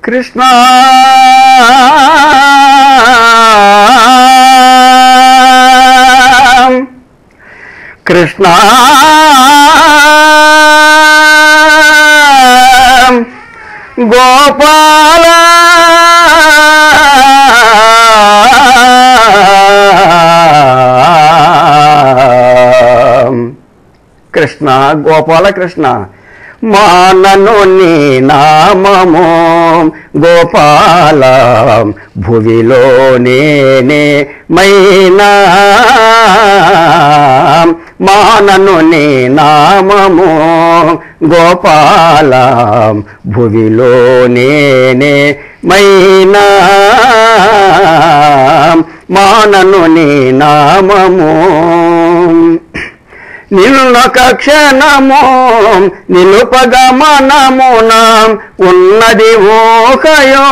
కృష్ణ కృష్ణ గోపాల కృష్ణ గోపాల కృష్ణ మానను నీ నామము గోపాల భువిలో నేనే మైనా మానను నీ నామము గోపాల భువిలో నేనే మైనా మానను నీ నామము నిన్నొక క్షణము నిలుపగమనమున ఉన్నది ఊహయో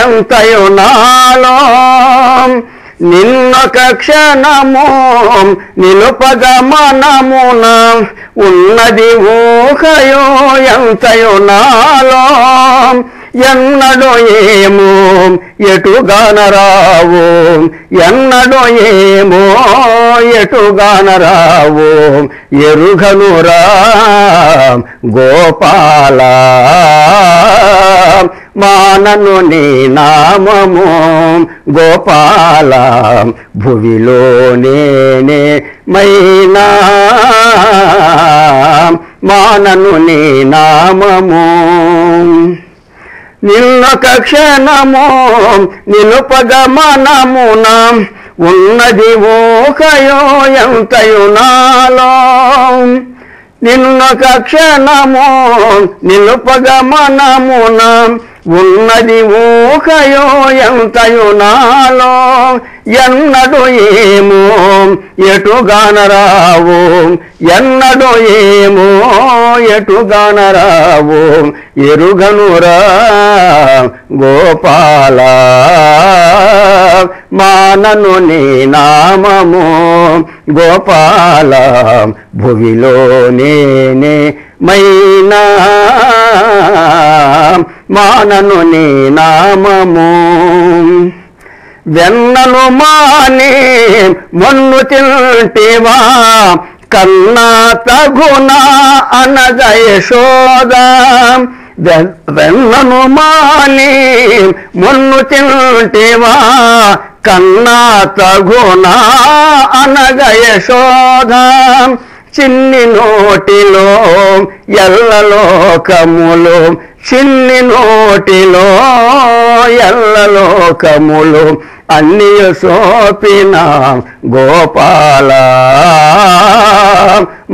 ఎంతయో నాలో నిన్నొక క్షణము నిలుపగమనమున ఉన్నది ఊహయో ఎంతయో నాలో ఎన్నడో ఏమో ఎటుగానరావు ఎన్నడో ఏమో ఎటుగానరావు ఎరుగనురా గోపాల మానను నీ నామము గోపాల భువిలో నేనే మైనా మానను నీ నామము నిన్నొక క్షణము నిలుపగమనమున ఉన్నది ఊహయో ఎంతయో నాలో నిన్నొక క్షణము నిలుపగమనమున ఉన్నది ఊహయో ఎంతయో నాలో ఎన్నడో ఏమో ఎటుగానరావు ఎన్నడో ఏమో ఎటుగానరావు ఎరుగనురా గోపాల మానను నీ నామము గోపాల భువిలో నేనే మైనా మానను నీ నామము వెన్నను మాని మొన్ను తింటివా కన్నా తగునా అనగ యశోద వెన్నను మాని మొన్ను తింటివా కన్నా తగునా అనగ యశోద చిన్ని నోటిలో ఎల్లలోకములు చిన్ని నోటిలో ఎల్లలోకములు అన్ని సోపిన గోపాల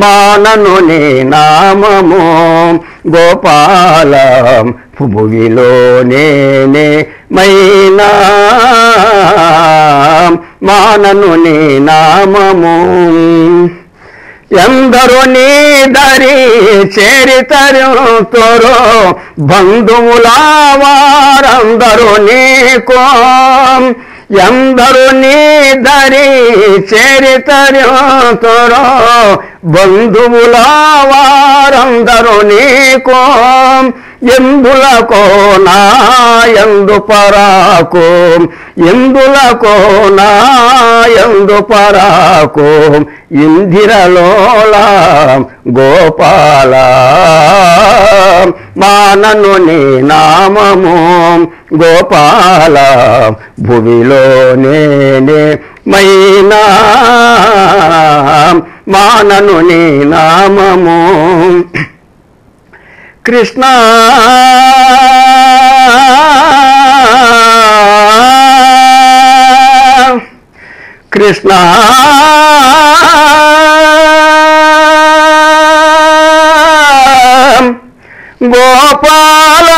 మానను నీ నామము గోపాల భువిలో నేనే మైనా మానను నీ నామము ఎందరో నీ దరి చేరితరుతోరో బంధువుల వారందరూ నీకో ఎందరో నీ దరి చేరితరుతోరో బంధువుల వారందరూ నీకో ఎందులకో నా ఎందు పరాకు ఎందులకో నా ఎందు పరాకు ఇందిరలోల గోపాల మానను నీ నామము గోపాల భువిలో నేనే మైనా మానను నీ నామము కృష్ణ కృష్ణ గోపాల